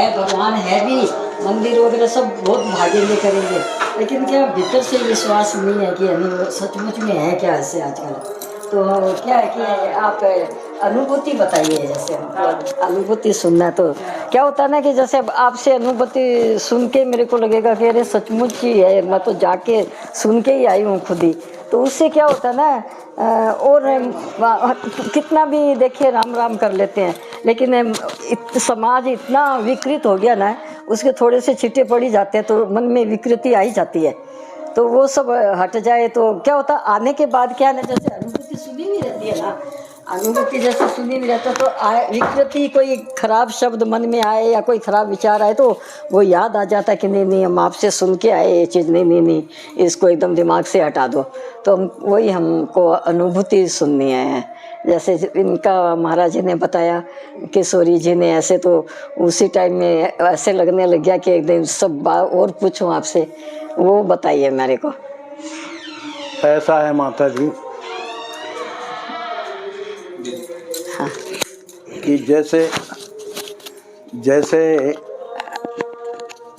है, भगवान है भी, मंदिर वगैरह सब बहुत भागेंगे करेंगे, लेकिन क्या भीतर से विश्वास नहीं है कि नहीं सचमुच में है क्या ऐसे आजकल। तो क्या है कि आप अनुभूति बताइए, जैसे हमको अनुभूति सुनना, तो क्या होता है ना कि जैसे आपसे अनुभूति सुन के मेरे को लगेगा कि अरे सचमुच ही है, मैं तो जाके सुन के ही आई हूँ खुद ही। तो उससे क्या होता है ना, और कितना भी देखिए राम राम कर लेते हैं, लेकिन समाज इतना विकृत हो गया ना, उसके थोड़े से छिट्टे पड़ ही जाते हैं तो मन में विकृति आ ही जाती है। तो वो सब हट जाए तो क्या होता, आने के बाद क्या है ना, जैसे अनुभूति सुनी नहीं रहती है ना, अनुभूति जैसे सुनी नहीं रहता तो विकृति, कोई खराब शब्द मन में आए या कोई खराब विचार आए तो वो याद आ जाता है कि नहीं नहीं हम आपसे सुन के आए ये चीज़, नहीं नहीं नहीं इसको एकदम दिमाग से हटा दो। तो वही हमको अनुभूति सुननी है। जैसे इनका महाराज जी ने बताया, किशोरी जी ने, ऐसे तो उसी टाइम में ऐसे लगने लग गया कि एकदम सब बात और पूछूं आपसे, वो बताइए मेरे को। ऐसा है माता जी, हाँ। कि जैसे जैसे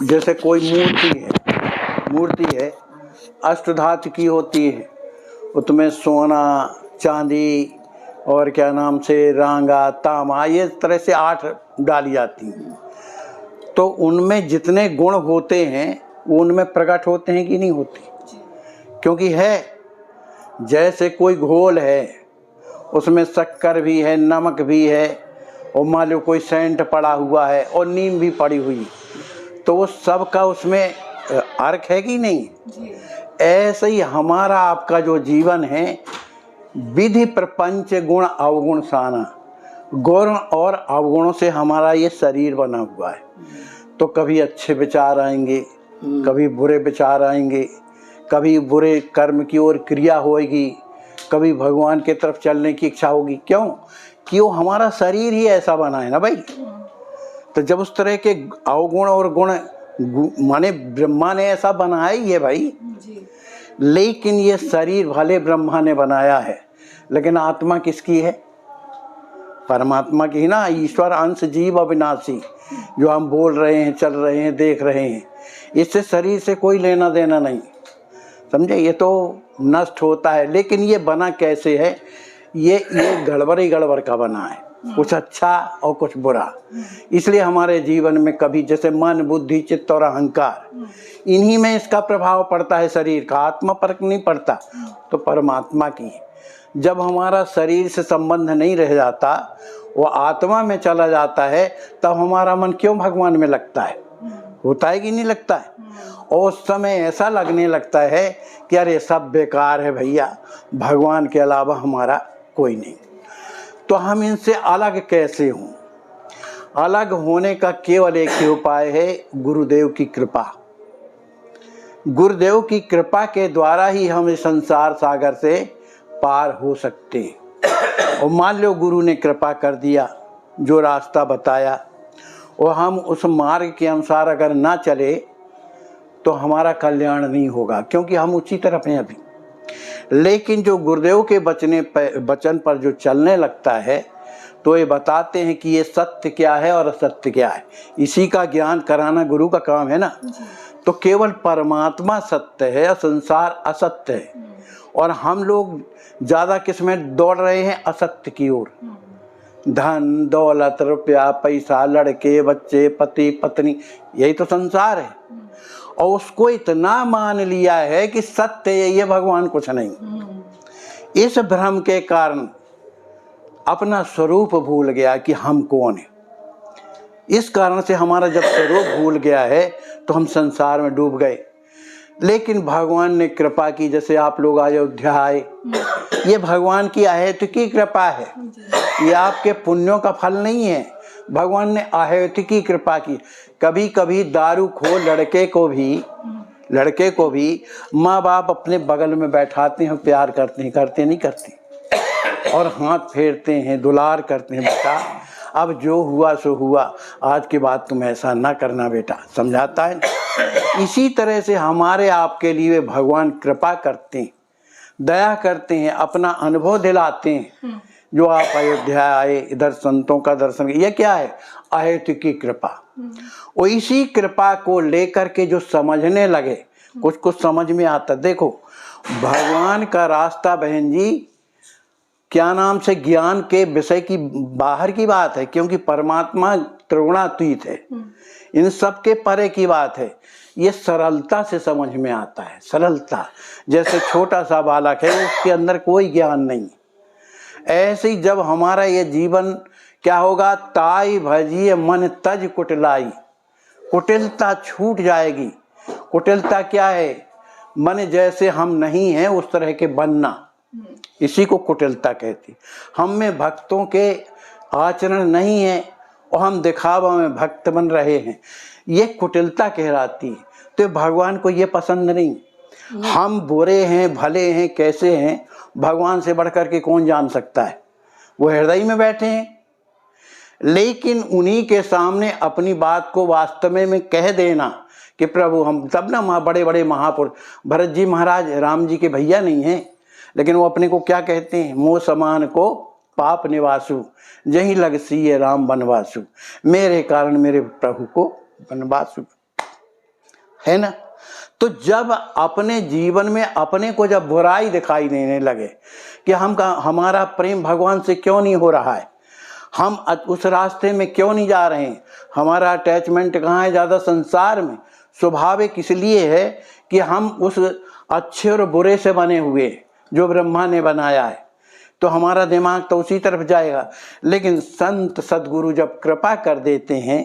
जैसे कोई मूर्ति है अष्टधातु की होती है, उसमें सोना चांदी और क्या नाम से रांगा तांबा, ये तरह से 8 डाली जाती हैं। तो उनमें जितने गुण होते हैं वो उनमें प्रकट होते हैं कि नहीं होते, क्योंकि है जैसे कोई घोल है उसमें शक्कर भी है, नमक भी है, और मान लो कोई सेंट पड़ा हुआ है और नीम भी पड़ी हुई, तो वो सब का उसमें अर्क है कि नहीं। ऐसे ही हमारा आपका जो जीवन है, विधि प्रपंच गुण अवगुण साना, गुण और अवगुणों से हमारा ये शरीर बना हुआ है। तो कभी अच्छे विचार आएंगे, कभी बुरे विचार आएंगे, कभी बुरे कर्म की ओर क्रिया होगी, कभी भगवान की तरफ चलने की इच्छा होगी। क्यों कि वो हमारा शरीर ही ऐसा बना है ना भाई। तो जब उस तरह के अवगुण और गुण माने ब्रह्मा ने ऐसा बनाया ही है भाई, लेकिन ये शरीर भले ब्रह्मा ने बनाया है, लेकिन आत्मा किसकी है? परमात्मा की ना। ईश्वर अंश जीव अविनाशी, जो हम बोल रहे हैं, चल रहे हैं, देख रहे हैं, इससे शरीर से कोई लेना देना नहीं, समझे। ये तो नष्ट होता है, लेकिन ये बना कैसे है? ये गड़बड़ का बना है, कुछ अच्छा और कुछ बुरा। इसलिए हमारे जीवन में कभी जैसे मन बुद्धि चित्त और अहंकार, इन्हीं में इसका प्रभाव पड़ता है शरीर का, आत्मा पर नहीं पड़ता। तो परमात्मा की जब हमारा शरीर से संबंध नहीं रह जाता, वो आत्मा में चला जाता है, तब हमारा मन क्यों भगवान में लगता है? होता है कि नहीं लगता है? और उस समय ऐसा लगने लगता है कि अरे सब बेकार है भैया, भगवान के अलावा हमारा कोई नहीं। तो हम इनसे अलग कैसे हों? अलग होने का केवल एक ही उपाय है, गुरुदेव की कृपा। गुरुदेव की कृपा के द्वारा ही हम इस संसार सागर से पार हो सकते हैं। और मान लो गुरु ने कृपा कर दिया, जो रास्ता बताया, और हम उस मार्ग के अनुसार अगर ना चले तो हमारा कल्याण नहीं होगा, क्योंकि हम उसी तरफ हैं अभी। लेकिन जो गुरुदेव के वचन पर जो चलने लगता है, तो ये बताते हैं कि ये सत्य क्या है और असत्य क्या है, इसी का ज्ञान कराना गुरु का काम है ना। तो केवल परमात्मा सत्य है, संसार असत्य है, और हम लोग ज़्यादा किस में दौड़ रहे हैं? असत्य की ओर। धन दौलत रुपया पैसा, लड़के बच्चे, पति पत्नी, यही तो संसार है। और उसको इतना मान लिया है कि सत्य ये भगवान कुछ नहीं। इस भ्रम के कारण अपना स्वरूप भूल गया कि हम कौन है। इस कारण से हमारा जब स्वरूप भूल गया है तो हम संसार में डूब गए। लेकिन भगवान ने कृपा की, जैसे आप लोग अयोध्या आए, ये भगवान की अहेतुकी कृपा है, ये आपके पुण्यों का फल नहीं है। भगवान ने अहेतुकी कृपा की। कभी कभी दारूखोर लड़के को भी माँ बाप अपने बगल में बैठाते हैं, प्यार करते नहीं करते, और हाथ फेरते हैं, दुलार करते हैं, बेटा अब जो हुआ सो हुआ, आज के बाद तुम ऐसा ना करना बेटा, समझाता है। इसी तरह से हमारे आपके लिए भगवान कृपा करते हैं, दया करते हैं, अपना अनुभव दिलाते हैं। जो आप अयोध्या आए, इधर संतों का दर्शन, ये क्या है? अहेतुकी कृपा। वो इसी कृपा को लेकर के जो समझने लगे, कुछ कुछ समझ में आता। देखो भगवान का रास्ता बहन जी क्या नाम से ज्ञान के विषय की बाहर की बात है, क्योंकि परमात्मा त्रिगुणातीत है, इन सब के परे की बात है। ये सरलता से समझ में आता है, सरलता। जैसे छोटा सा बालक है, उसके अंदर कोई ज्ञान नहीं, ऐसे ही जब हमारा ये जीवन क्या होगा, ताई भजिए मन तज कुटिलाई, कुटिलता छूट जाएगी। कुटिलता क्या है, मन जैसे हम नहीं हैं उस तरह के बनना, इसी को कुटिलता कहती। हम में भक्तों के आचरण नहीं है और हम दिखावा में भक्त बन रहे हैं, ये कुटिलता कहलाती है। तो भगवान को ये पसंद नहीं। हम बुरे हैं भले हैं कैसे हैं, भगवान से बढ़कर के कौन जान सकता है, वो हृदय में बैठे हैं। लेकिन उन्हीं के सामने अपनी बात को वास्तव में कह देना कि प्रभु हम, तब ना बड़े बड़े महापुरुष, भरत जी महाराज राम जी के भैया नहीं हैं, लेकिन वो अपने को क्या कहते हैं, मोह समान को पाप निवासु, जहीं लग सीए राम बनवासु, मेरे कारण मेरे प्रभु को बनवासु, है ना। तो जब अपने जीवन में अपने को जब बुराई दिखाई देने लगे कि हमारा प्रेम भगवान से क्यों नहीं हो रहा है, हम उस रास्ते में क्यों नहीं जा रहे हैं, हमारा अटैचमेंट कहाँ है ज़्यादा संसार में, स्वाभाविक इसलिए है कि हम उस अच्छे और बुरे से बने हुए जो ब्रह्मा ने बनाया है, तो हमारा दिमाग तो उसी तरफ जाएगा। लेकिन संत सद्गुरु जब कृपा कर देते हैं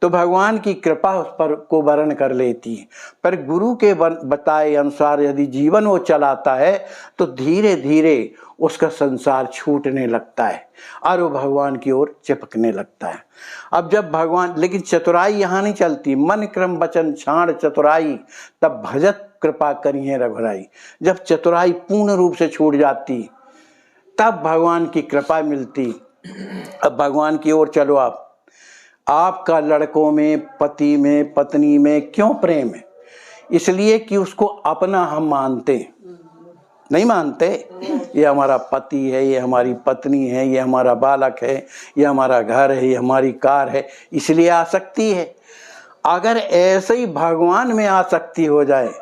तो भगवान की कृपा उस पर को वर्ण कर लेती है। पर गुरु के बताए अनुसार यदि जीवन वो चलाता है तो धीरे धीरे उसका संसार छूटने लगता है और वो भगवान की ओर चिपकने लगता है। अब जब भगवान, लेकिन चतुराई यहाँ नहीं चलती, मन क्रम वचन छाड़ चतुराई, तब भजत कृपा करिए रघुराई। जब चतुराई पूर्ण रूप से छूट जाती तब भगवान की कृपा मिलती। अब भगवान की ओर चलो। आपका लड़कों में, पति में, पत्नी में क्यों प्रेम है? इसलिए कि उसको अपना हम मानते, नहीं मानते ये हमारा पति है, ये हमारी पत्नी है, ये हमारा बालक है, ये हमारा घर है, ये हमारी कार है, इसलिए आसक्ति है। अगर ऐसे ही भगवान में आसक्ति हो जाए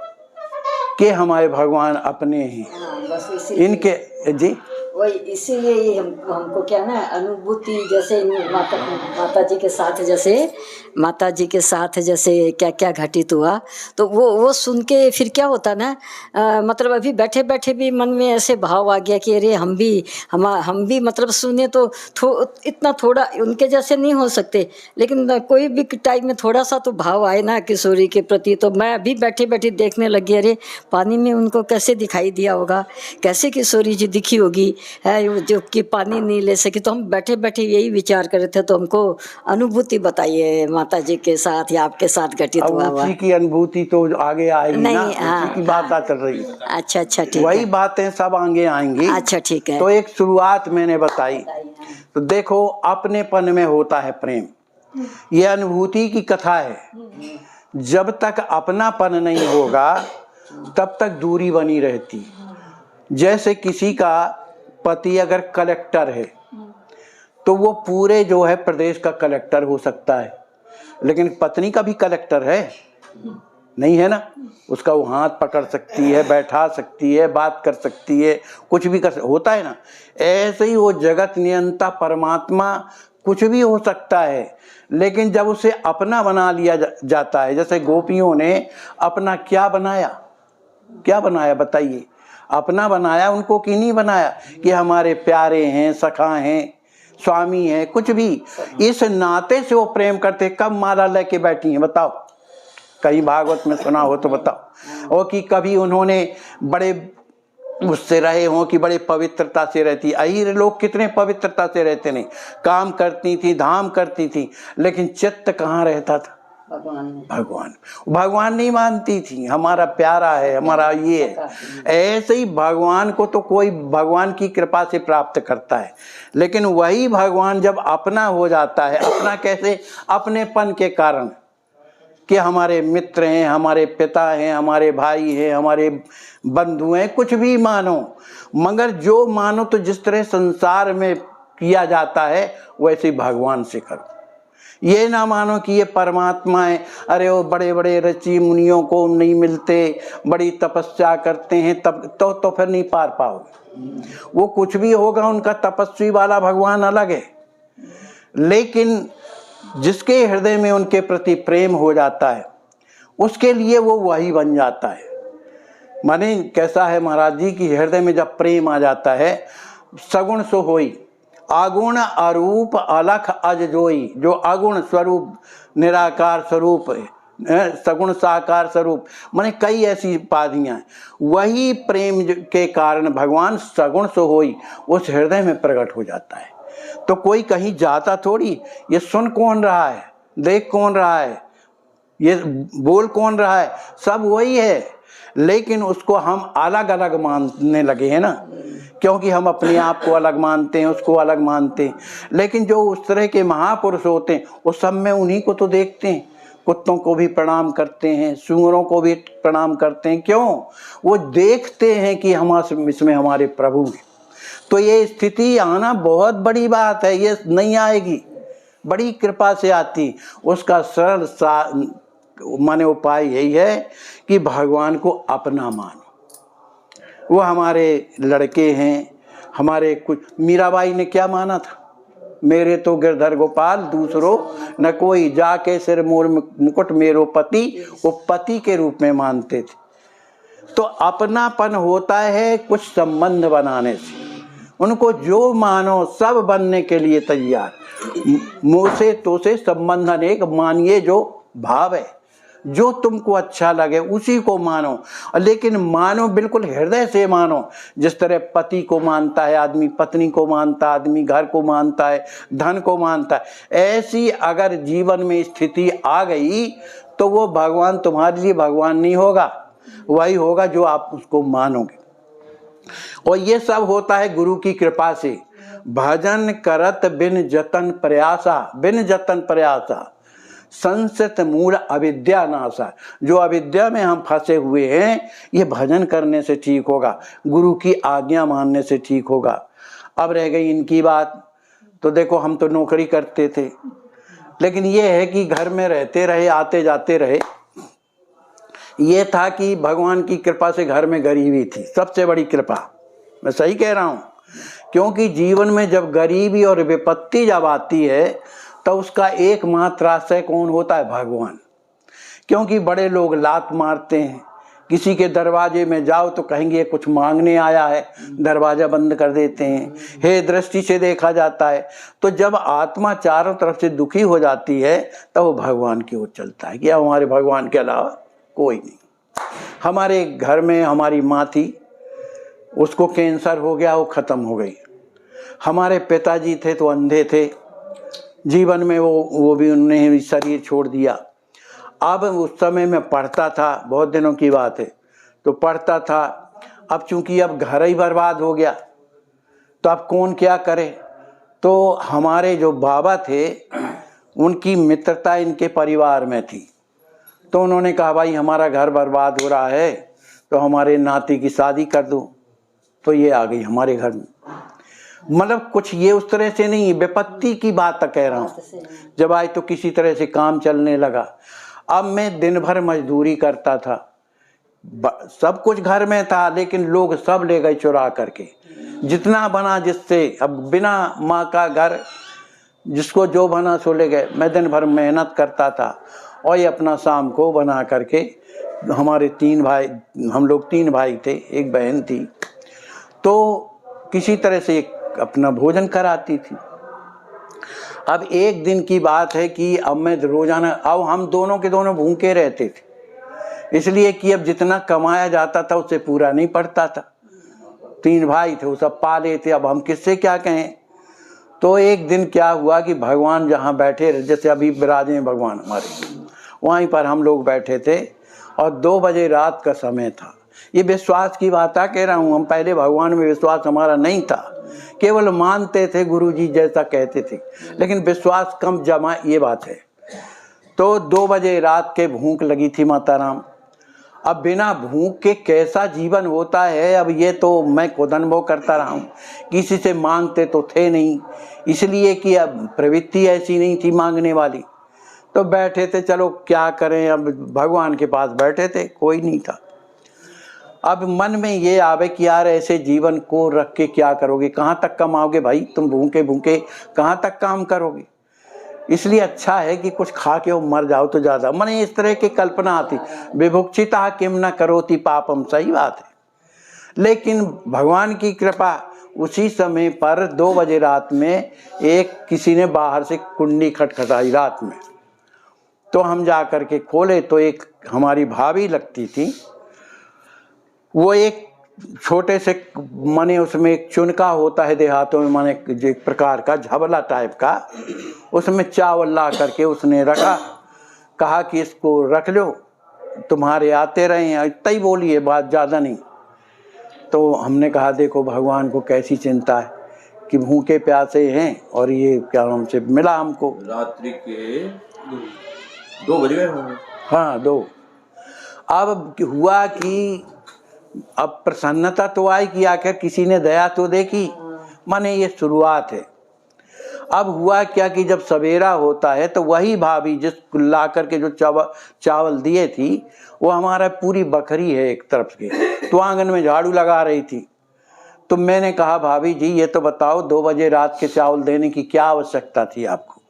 कि हमारे भगवान अपने हैं, इनके जी वही, इसीलिए ये हमको क्या ना अनुभूति, जैसे माता जी के साथ, जैसे माता जी के साथ जैसे क्या क्या घटित हुआ, तो वो सुन के फिर क्या होता ना, मतलब अभी बैठे बैठे भी मन में ऐसे भाव आ गया कि अरे हम भी मतलब सुने तो इतना थोड़ा उनके जैसे नहीं हो सकते, लेकिन कोई भी टाइम में थोड़ा सा तो भाव आए ना किशोरी के प्रति। तो मैं अभी बैठे बैठे देखने लगी, अरे पानी में उनको कैसे दिखाई दिया होगा, कैसे किशोरी जी दिखी होगी है, जो कि पानी नहीं ले सकी। तो हम बैठे बैठे यही विचार कर रहे थे। तो हमको अनुभूति बताइए माता जी के साथ या आपके साथ घटित हुआ। उसी की अनुभूति तो आगे आएगी नहीं, ना उसी की बात चल रही है। अच्छा ठीक, वही बातें सब आगे आएंगी। अच्छा ठीक है। तो एक शुरुआत मैंने बताई, तो देखो अपनेपन में होता है प्रेम, ये अनुभूति की कथा है। जब तक अपनापन नहीं होगा तब तक दूरी बनी रहती। जैसे किसी का पति अगर कलेक्टर है तो वो पूरे जो है प्रदेश का कलेक्टर हो सकता है, लेकिन पत्नी का भी कलेक्टर है नहीं, है ना। उसका वो हाथ पकड़ सकती है, बैठा सकती है, बात कर सकती है, कुछ भी होता है ना। ऐसे ही वो जगत नियंता परमात्मा कुछ भी हो सकता है, लेकिन जब उसे अपना बना लिया जाता है, जैसे गोपियों ने अपना क्या बनाया बताइए, अपना बनाया उनको कि नहीं बनाया कि हमारे प्यारे हैं, सखा हैं, स्वामी हैं, कुछ भी इस नाते से वो प्रेम करते। कब माला लेके बैठी हैं बताओ, कहीं भागवत में सुना हो तो बताओ। और कि कभी उन्होंने बड़े उससे रहे हों कि बड़े पवित्रता से रहती। अहीर लोग कितने पवित्रता से रहते नहीं, काम करती थी, धाम करती थी, लेकिन चित्त कहाँ रहता था? भगवान नहीं मानती थी, हमारा प्यारा है, हमारा ये है। ऐसे ही भगवान को तो कोई भगवान की कृपा से प्राप्त करता है, लेकिन वही भगवान जब अपना हो जाता है, अपना कैसे? अपनेपन के कारण कि हमारे मित्र हैं, हमारे पिता हैं, हमारे भाई हैं, हमारे बंधु हैं, कुछ भी मानो, मगर जो मानो तो जिस तरह संसार में किया जाता है वैसे भगवान से करो। ये ना मानो कि ये परमात्मा है, अरे वो बड़े बड़े ऋषि मुनियों को नहीं मिलते, बड़ी तपस्या करते हैं तब तो फिर नहीं पार पाओगे। वो कुछ भी होगा, उनका तपस्वी वाला भगवान अलग है, लेकिन जिसके हृदय में उनके प्रति प्रेम हो जाता है उसके लिए वो वही बन जाता है। माने कैसा है महाराज जी की हृदय में जब प्रेम आ जाता है, सगुण सो होई, आगुण अरूप अलख अज जोई। जो अगुण स्वरूप निराकार स्वरूप है, सगुण साकार स्वरूप, माने कई ऐसी उपाधियां, वही प्रेम के कारण भगवान सगुण सो होई उस हृदय में प्रकट हो जाता है। तो कोई कहीं जाता थोड़ी, ये सुन कौन रहा है, देख कौन रहा है, ये बोल कौन रहा है, सब वही है, लेकिन उसको हम अलग अलग मानने लगे हैं ना, क्योंकि हम अपने आप को अलग मानते हैं, उसको अलग मानते हैं। लेकिन जो उस तरह के महापुरुष होते हैं वो सब में उन्हीं को तो देखते हैं, कुत्तों को भी प्रणाम करते हैं, सूअरों को भी प्रणाम करते हैं। क्यों? वो देखते हैं कि हम इसमें हमारे प्रभु हैं। तो ये स्थिति आना बहुत बड़ी बात है, ये नहीं आएगी, बड़ी कृपा से आती। उसका सरल माने उपाय यही है कि भगवान को अपना मानो। वो हमारे लड़के हैं, हमारे कुछ, मीराबाई ने क्या माना था, मेरे तो गिरधर गोपाल दूसरो न कोई, जाके सिर मोर मुकुट मेरो पति, वो पति के रूप में मानते थे। तो अपनापन होता है कुछ संबंध बनाने से, उनको जो मानो सब बनने के लिए तैयार। मुँह से तो से संबंध अनेक, मानिए जो भाव है, जो तुमको अच्छा लगे उसी को मानो, लेकिन मानो बिल्कुल हृदय से मानो। जिस तरह पति को मानता है आदमी, पत्नी को मानता आदमी, घर को मानता है, धन को मानता है, ऐसी अगर जीवन में स्थिति आ गई तो वो भगवान तुम्हारे लिए भगवान नहीं होगा, वही होगा जो आप उसको मानोगे। और ये सब होता है गुरु की कृपा से। भजन करत बिन जतन प्रयासा, बिन जतन प्रयासा संसित मूल अविद्या नाशा। जो अविद्या में हम फंसे हुए हैं, ये भजन करने से ठीक होगा, गुरु की आज्ञा मानने से ठीक होगा। अब रह गई इनकी बात, तो देखो हम तो नौकरी करते थे, लेकिन ये है कि घर में रहते रहे, आते जाते रहे। ये था कि भगवान की कृपा से घर में गरीबी थी, सबसे बड़ी कृपा। मैं सही कह रहा हूँ, क्योंकि जीवन में जब गरीबी और विपत्ति जब आती है तो उसका एकमात्र आश्रय कौन होता है? भगवान। क्योंकि बड़े लोग लात मारते हैं, किसी के दरवाजे में जाओ तो कहेंगे कुछ मांगने आया है, दरवाजा बंद कर देते हैं, हे दृष्टि से देखा जाता है। तो जब आत्मा चारों तरफ से दुखी हो जाती है तो वो भगवान की ओर चलता है कि हमारे भगवान के अलावा कोई नहीं। हमारे घर में हमारी माँ थी, उसको कैंसर हो गया, वो ख़त्म हो गई। हमारे पिताजी थे तो अंधे थे, जीवन में वो भी उन्होंने भी शरीर छोड़ दिया। अब उस समय मैं पढ़ता था, बहुत दिनों की बात है, तो पढ़ता था। अब चूंकि अब घर ही बर्बाद हो गया तो अब कौन क्या करे। तो हमारे जो बाबा थे उनकी मित्रता इनके परिवार में थी, तो उन्होंने कहा भाई हमारा घर बर्बाद हो रहा है तो हमारे नाती की शादी कर दो। तो ये आ गई हमारे घर में। मतलब कुछ ये उस तरह से नहीं, विपत्ति की बात कह रहा हूँ। जब आई तो किसी तरह से काम चलने लगा। अब मैं दिन भर मजदूरी करता था, सब कुछ घर में था, लेकिन लोग सब ले गए चुरा करके, जितना बना जिससे। अब बिना माँ का घर, जिसको जो बना सो ले गए। मैं दिन भर मेहनत करता था और ये अपना शाम को बना करके, हमारे 3 भाई, हम लोग 3 भाई थे, एक बहन थी, तो किसी तरह से अपना भोजन कराती थी। अब एक दिन की बात है कि अब मैं रोजाना, अब हम दोनों के दोनों भूखे रहते थे, इसलिए कि अब जितना कमाया जाता था उससे पूरा नहीं पड़ता था। 3 भाई थे, वो सब पाले थे, अब हम किससे क्या कहें। तो एक दिन क्या हुआ कि भगवान जहाँ बैठे, जैसे अभी विराजे हैं भगवान हमारे, वहीं पर हम लोग बैठे थे और 2 बजे रात का समय था। ये विश्वास की बात कह रहा हूँ, हम पहले भगवान में विश्वास हमारा नहीं था, केवल मानते थे गुरुजी जैसा कहते थे, लेकिन विश्वास कम जमा, ये बात है। तो 2 बजे रात के भूख लगी थी माता राम। अब बिना भूख के कैसा जीवन होता है, अब ये तो मैं खुद अनुभव करता रहा हूँ। किसी से मांगते तो थे नहीं, इसलिए कि अब प्रवृत्ति ऐसी नहीं थी मांगने वाली, तो बैठे थे, चलो क्या करें, अब भगवान के पास बैठे थे, कोई नहीं था। अब मन में ये आवे कि यार ऐसे जीवन को रख के क्या करोगे, कहाँ तक कमाओगे भाई, तुम भूखे भूखे कहाँ तक काम करोगे। इसलिए अच्छा है कि कुछ खा के वो मर जाओ तो ज़्यादा। मैंने इस तरह की कल्पना आती, विभुक्षिता किम न करोति पापम, सही बात है। लेकिन भगवान की कृपा, उसी समय पर 2 बजे रात में एक किसी ने बाहर से कुंडी खटखटाई रात में, तो हम जा कर के खोले तो एक हमारी भाभी लगती थी, वो एक छोटे से माने उसमें एक चुनका होता है देहातों में, माने एक प्रकार का झबला टाइप का, उसमें चावल ला करके उसने रखा, कहा कि इसको रख लो, तुम्हारे आते रहे हैं, इतना ही बोली है, बात ज़्यादा नहीं। तो हमने कहा देखो भगवान को कैसी चिंता है कि भूखे प्यासे हैं और ये क्या नाम से मिला हमको। रात्रि के 2 बज गए होंगे। हाँ 2। अब हुआ कि अब प्रसन्नता तो आई कि आखिर किसी ने दया तो देखी, माने ये शुरुआत है। अब हुआ क्या कि जब सवेरा होता है तो वही भाभी जिस ला करके जो चावल दिए थी, वो हमारा पूरी बकरी है एक तरफ की, तो आंगन में झाड़ू लगा रही थी। तो मैंने कहा भाभी जी ये तो बताओ 2 बजे रात के चावल देने की क्या आवश्यकता थी आपको।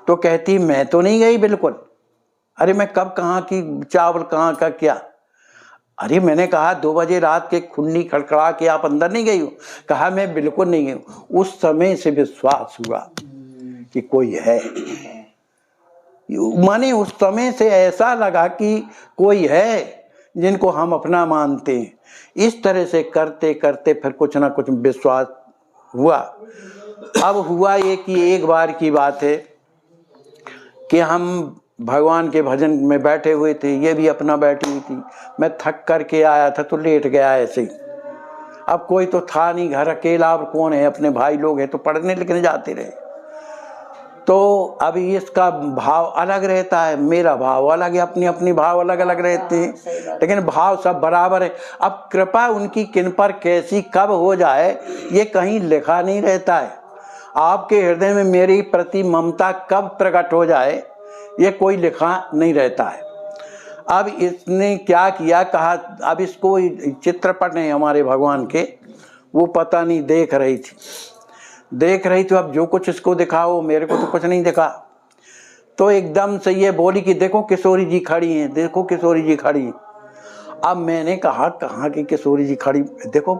तो कहती मैं तो नहीं गई बिल्कुल। अरे मैं कब कहाँ की चावल कहाँ का क्या। अरे मैंने कहा 2 बजे रात के कुंडी खड़खड़ा के आप अंदर नहीं गई हो। कहा मैं बिल्कुल नहीं गई हूँ। उस समय से विश्वास हुआ कि कोई है, माने उस समय से ऐसा लगा कि कोई है जिनको हम अपना मानते हैं। इस तरह से करते करते फिर कुछ ना कुछ विश्वास हुआ। अब हुआ ये कि एक बार की बात है कि हम भगवान के भजन में बैठे हुए थे, ये भी अपना बैठी हुई थी। मैं थक करके आया था तो लेट गया ऐसे ही। अब कोई तो था नहीं घर, अकेला, और कौन है, अपने भाई लोग हैं तो पढ़ने लिखने जाते रहे। तो अभी इसका भाव अलग रहता है, मेरा भाव अलग है, अपनी अपनी भाव अलग अलग रहते हैं, लेकिन भाव सब बराबर है। अब कृपा उनकी किन पर कैसी कब हो जाए ये कहीं लिखा नहीं रहता है। आपके हृदय में मेरी प्रति ममता कब प्रकट हो जाए ये कोई लिखा नहीं रहता है। अब इसने क्या किया, कहा अब इसको चित्रपट है हमारे भगवान के, वो पता नहीं देख रही थी, तो अब जो कुछ इसको दिखाओ, मेरे को तो कुछ नहीं दिखा। तो एकदम से ये बोली कि देखो किशोरी जी खड़ी हैं, देखो किशोरी जी खड़ी हैं। अब मैंने कहा कहाँ की किशोरी जी खड़ी, देखो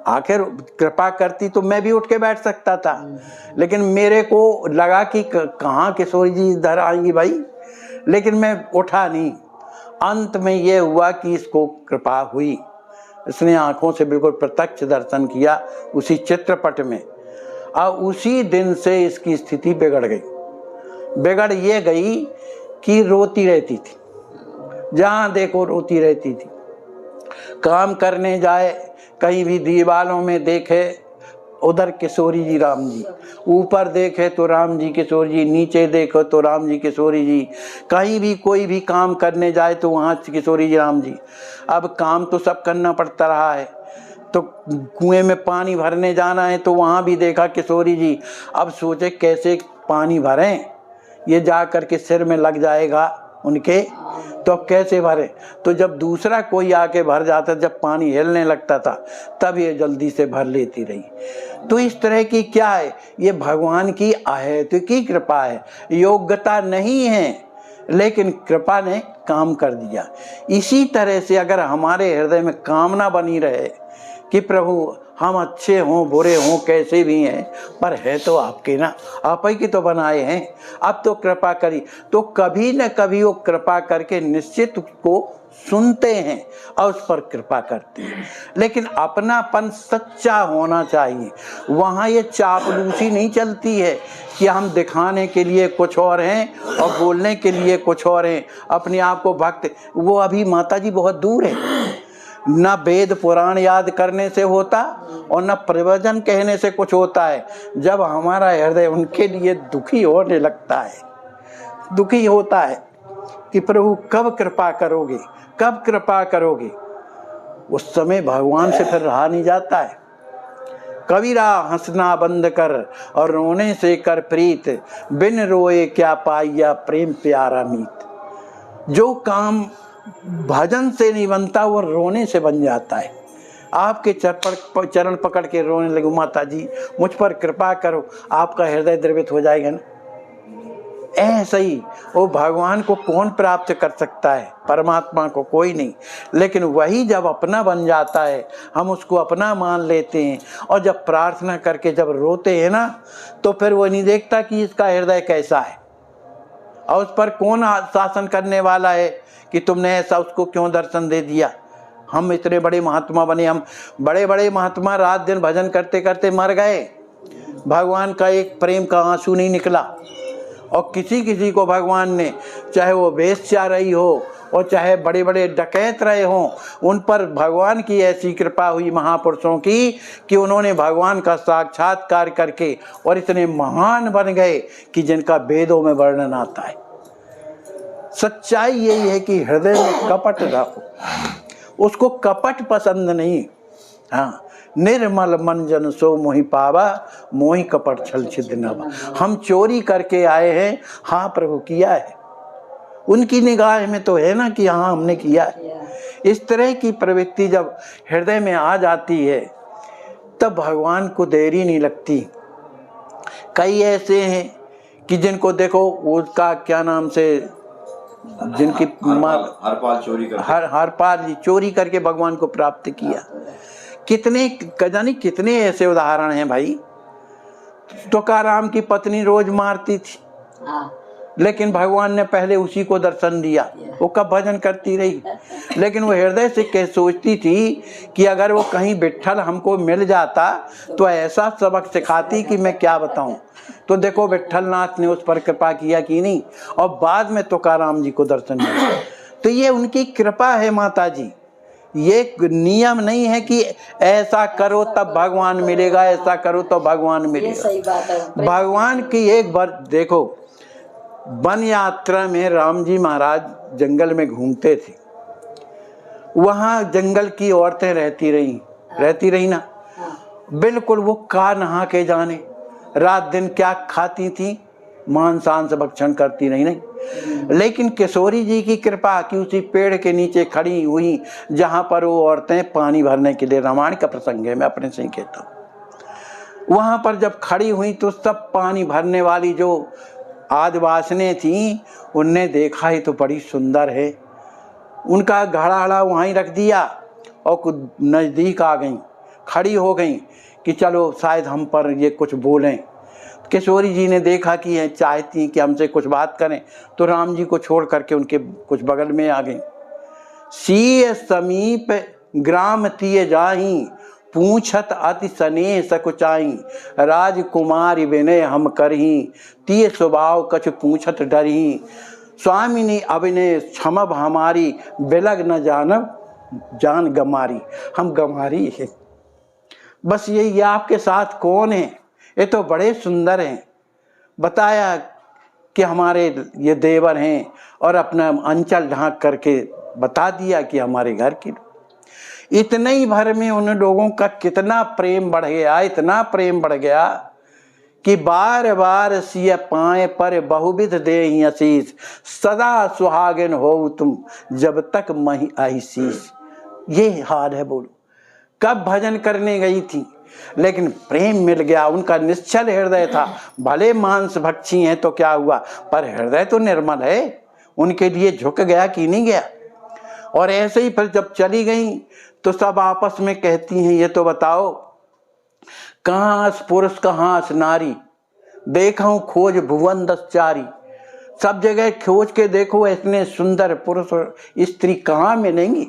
आखिर कृपा करती तो मैं भी उठ के बैठ सकता था, लेकिन मेरे को लगा कि कहाँ किशोरी जी इधर आएंगी भाई, लेकिन मैं उठा नहीं। अंत में ये हुआ कि इसको कृपा हुई, इसने आंखों से बिल्कुल प्रत्यक्ष दर्शन किया उसी चित्रपट में। अब उसी दिन से इसकी स्थिति बिगड़ ये गई कि रोती रहती थी, जहाँ देखो रोती रहती थी। काम करने जाए कहीं भी दीवालों में देखे उधर किशोरी जी राम जी, ऊपर देखे तो राम जी किशोरी जी, नीचे देखो तो राम जी किशोरी जी, कहीं भी कोई भी काम करने जाए तो वहाँ किशोरी जी राम जी। अब काम तो सब करना पड़ता रहा है, तो कुएं में पानी भरने जाना है तो वहाँ भी देखा किशोरी जी। अब सोचे कैसे पानी भरें, ये जा कर के सिर में लग जाएगा उनके, तो अब कैसे भरे। तो जब दूसरा कोई आके भर जाता, जब पानी हिलने लगता था, तब ये जल्दी से भर लेती रही। तो इस तरह की क्या है, ये भगवान की अहेतुकी कृपा है, योग्यता नहीं है, लेकिन कृपा ने काम कर दिया। इसी तरह से अगर हमारे हृदय में कामना बनी रहे कि प्रभु हम अच्छे हों बुरे हों कैसे भी हैं, पर है तो आपके ना, आप ही की तो बनाए हैं, अब तो कृपा करी, तो कभी न कभी वो कृपा करके निश्चित उसको सुनते हैं और उस पर कृपा करते हैं। लेकिन अपनापन सच्चा होना चाहिए, वहाँ ये चापलूसी नहीं चलती है कि हम दिखाने के लिए कुछ और हैं और बोलने के लिए कुछ और हैं, अपने आप को भक्त। वो अभी माता जी बहुत दूर है, न वेद पुराण याद करने से होता और न प्रवचन कहने से कुछ होता है। जब हमारा हृदय उनके लिए दुखी होने लगता है, दुखी होता है, कि प्रभु कब कृपा करोगे, कब कृपा करोगे। उस समय भगवान से फिर रहा नहीं जाता है। कबीरा हंसना बंद कर और रोने से कर प्रीत, बिन रोए क्या पाइया प्रेम प्यारा मीत। जो काम भजन से नहीं बनता वो रोने से बन जाता है। आपके चरण पकड़ के रोने लगे, माता जी मुझ पर कृपा करो, आपका हृदय द्रवित हो जाएगा ना। ऐसा ही वो भगवान को कौन प्राप्त कर सकता है, परमात्मा को कोई नहीं। लेकिन वही जब अपना बन जाता है, हम उसको अपना मान लेते हैं, और जब प्रार्थना करके जब रोते हैं ना, तो फिर वो नहीं देखता कि इसका हृदय कैसा है और उस पर कौन शासन करने वाला है कि तुमने ऐसा उसको क्यों दर्शन दे दिया। हम इतने बड़े महात्मा बने, हम बड़े बड़े महात्मा रात दिन भजन करते करते मर गए, भगवान का एक प्रेम का आंसू नहीं निकला। और किसी किसी को भगवान ने, चाहे वो वेश्या रही हो और चाहे बड़े बड़े डकैत रहे हों, उन पर भगवान की ऐसी कृपा हुई महापुरुषों की कि उन्होंने भगवान का साक्षात्कार करके और इतने महान बन गए कि जिनका वेदों में वर्णन आता है। सच्चाई यही है कि हृदय में कपट रखो, उसको कपट पसंद नहीं। हाँ, निर्मल मन जन सो मोहि पावा, मोहि कपट छल छिद्र नवा। हम चोरी करके आए हैं, हाँ प्रभु किया है, उनकी निगाह में तो है ना कि हाँ हमने किया है। इस तरह की प्रवृत्ति जब हृदय में आ जाती है तब भगवान को देरी नहीं लगती। कई ऐसे हैं कि जिनको देखो उसका क्या नाम से, जिनकी हरपाल जी चोरी करके भगवान को प्राप्त किया। कितने जानी कितने ऐसे उदाहरण हैं भाई। तुकाराम की पत्नी रोज मारती थी, लेकिन भगवान ने पहले उसी को दर्शन दिया, वो कब भजन करती रही। लेकिन वो हृदय से कह सोचती थी कि अगर वो कहीं विट्ठल हमको मिल जाता तो ऐसा सबक सिखाती कि मैं क्या बताऊं। तो देखो विट्ठल नाथ ने उस पर कृपा किया कि नहीं, और बाद में तुकाराम जी को दर्शन दिया। तो ये उनकी कृपा है माता जी। ये नियम नहीं है कि ऐसा करो तब भगवान मिलेगा, ऐसा करो तो भगवान मिलेगा। सही बात है। भगवान की एक बार देखो, वन यात्रा में राम जी महाराज जंगल में घूमते थे, वहां जंगल की औरतें रहती रही ना। बिल्कुल वो का नहा के जाने, रात दिन क्या खाती थी, मांसांस भक्षण करती रही नहीं। लेकिन किशोरी जी की कृपा कि उसी पेड़ के नीचे खड़ी हुई जहां पर वो औरतें पानी भरने के लिए, रामायण का प्रसंग है, मैं अपने से ही कहता हूँ, वहां पर जब खड़ी हुई तो सब पानी भरने वाली जो आदिवासिनें थी, उनने देखा ही तो बड़ी सुंदर है, उनका घड़ा वहीं रख दिया और कुछ नजदीक आ गई, खड़ी हो गई कि चलो शायद हम पर ये कुछ बोलें। किशोरी जी ने देखा कि ये चाहती कि हमसे कुछ बात करें, तो राम जी को छोड़ करके उनके कुछ बगल में आ गई। सीय समीप ग्राम तिय जाही, पूछत अति स्नेह सकुचाई, राजकुमारी विनय हम करही, तिय स्वभाव कछु पूछत डरही, स्वामिनी अभिनय क्षमब हमारी, बिलग न जानब जान गमारी। हम गमारी है, बस ये आपके साथ कौन है, ये तो बड़े सुंदर हैं। बताया कि हमारे ये देवर हैं और अपना अंचल ढांक करके बता दिया कि हमारे घर के। इतने ही भर में उन लोगों का कितना प्रेम बढ़ गया, इतना प्रेम बढ़ गया कि बार बार सिय पाए पर बहुविध देहि आशीष, सदा सुहागिन हो तुम जब तक मही आशीष। ये हाल है। बोलो कब भजन करने गई थी, लेकिन प्रेम मिल गया, उनका निश्चल हृदय था। भले मांस भक्षी हैं तो क्या हुआ, पर हृदय तो निर्मल है, उनके लिए झुक गया कि नहीं गया। और ऐसे ही फिर जब चली गई तो सब आपस में कहती हैं, ये तो बताओ कहाँ पुरुष कहाँ नारी, देखूं खोज भुवन दस चारी। सब जगह खोज के देखो, इतने सुंदर पुरुष और स्त्री कहाँ मिलेंगी।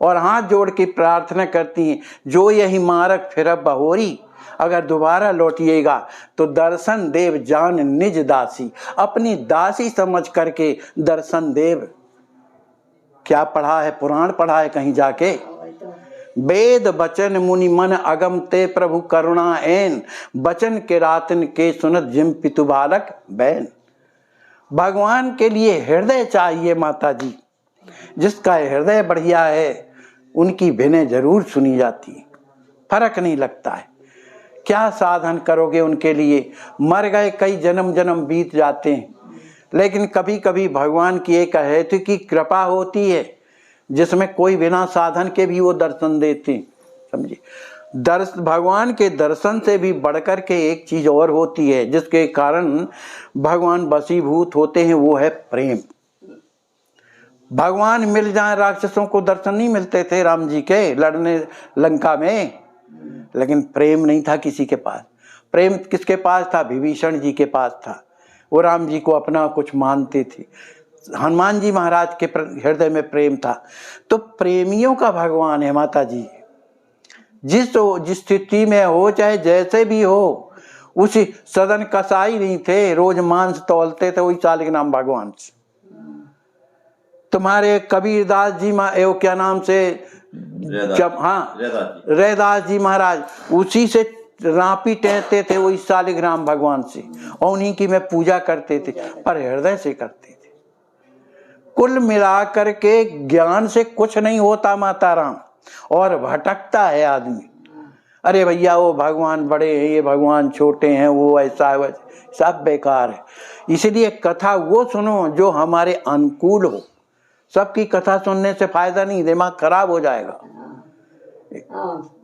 और हाथ जोड़ के प्रार्थना करती हैं, जो यही मारक फिर बहोरी, अगर दोबारा लौटिएगा तो दर्शन देव जान निज दासी, अपनी दासी समझ करके दर्शन देव। क्या पढ़ा है, पुराण पढ़ा है कहीं जाके, वेद बचन मुनि मन अगम ते प्रभु करुणा एन, बचन के रातन के सुनत जिम पितु बालक बैन। भगवान के लिए हृदय चाहिए माता जी। जिसका हृदय बढ़िया है उनकी विनय जरूर सुनी जाती है, फर्क नहीं लगता है। क्या साधन करोगे उनके लिए, मर गए कई जन्म जन्म बीत जाते हैं, लेकिन कभी कभी भगवान की एक अहेतु की कृपा होती है जिसमें कोई बिना साधन के भी वो दर्शन देते हैं। समझिए, भगवान के दर्शन से भी बढ़कर के एक चीज और होती है जिसके कारण भगवान वशीभूत होते हैं, वो है प्रेम। भगवान मिल जाए, राक्षसों को दर्शन नहीं मिलते थे राम जी के लड़ने लंका में, लेकिन प्रेम नहीं था किसी के पास। प्रेम किसके पास था? विभीषण जी के पास था। वो राम जी को अपना कुछ मानते थे। हनुमान जी महाराज के हृदय में प्रेम था। तो प्रेमियों का भगवान है माता जी। जिस स्थिति में हो, चाहे जैसे भी हो, उसी सदन कसाई नहीं थे, रोज मांस तौलते थे, वही चालिक नाम भगवान से। तुम्हारे कबीरदास जी क्या नाम से, जब हाँ रैदास जी महाराज, उसी से रापी टहते थे, वही शालिग्राम भगवान से, और उन्हीं की मैं पूजा करते थे, पर हृदय से करते थे। कुल मिलाकर के ज्ञान से कुछ नहीं होता माता राम, और भटकता है आदमी। अरे भैया वो भगवान बड़े हैं, ये भगवान छोटे हैं, वो ऐसा है, सब बेकार है। इसलिए कथा वो सुनो जो हमारे अनुकूल हो। सबकी कथा सुनने से फायदा नहीं, दिमाग खराब हो जाएगा।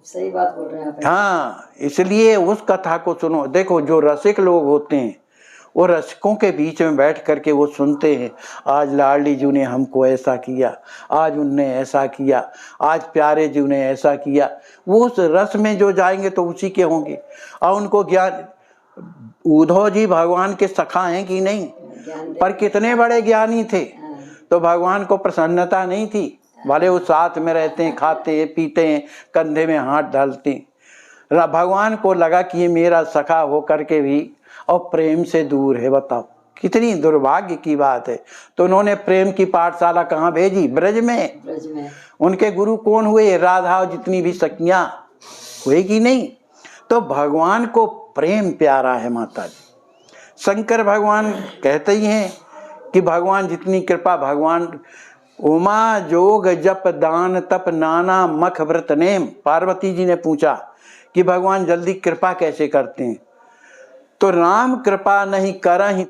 सही बात बोल रहे हैं आप। हाँ, इसलिए उस कथा को सुनो। देखो, जो रसिक लोग होते हैं वो रसिकों के बीच में बैठ करके वो सुनते हैं, आज लाडली जी ने हमको ऐसा किया, आज उनने ऐसा किया, आज प्यारे जी ने ऐसा किया। वो उस रस में जो जाएंगे तो उसी के होंगे, और उनको ज्ञान। उद्धव जी भगवान के सखा हैं कि नहीं, पर कितने बड़े ज्ञानी थे, तो भगवान को प्रसन्नता नहीं थी। भले वो साथ में रहते हैं, खाते हैं, पीते हैं, कंधे में हाथ डालते हैं, भगवान को लगा कि ये मेरा सखा हो करके भी और प्रेम से दूर है। बताओ कितनी दुर्भाग्य की बात है। तो उन्होंने प्रेम की पाठशाला कहाँ भेजी? ब्रज में। उनके गुरु कौन हुए? राधा, जितनी भी सखियां हुए कि नहीं। तो भगवान को प्रेम प्यारा है माता जी। शंकर भगवान कहते ही हैं कि भगवान जितनी कृपा, भगवान उमा जोग जप दान तप नाना मख व्रत नेम। पार्वती जी ने पूछा कि भगवान जल्दी कृपा कैसे करते हैं, तो राम कृपा नहीं करहि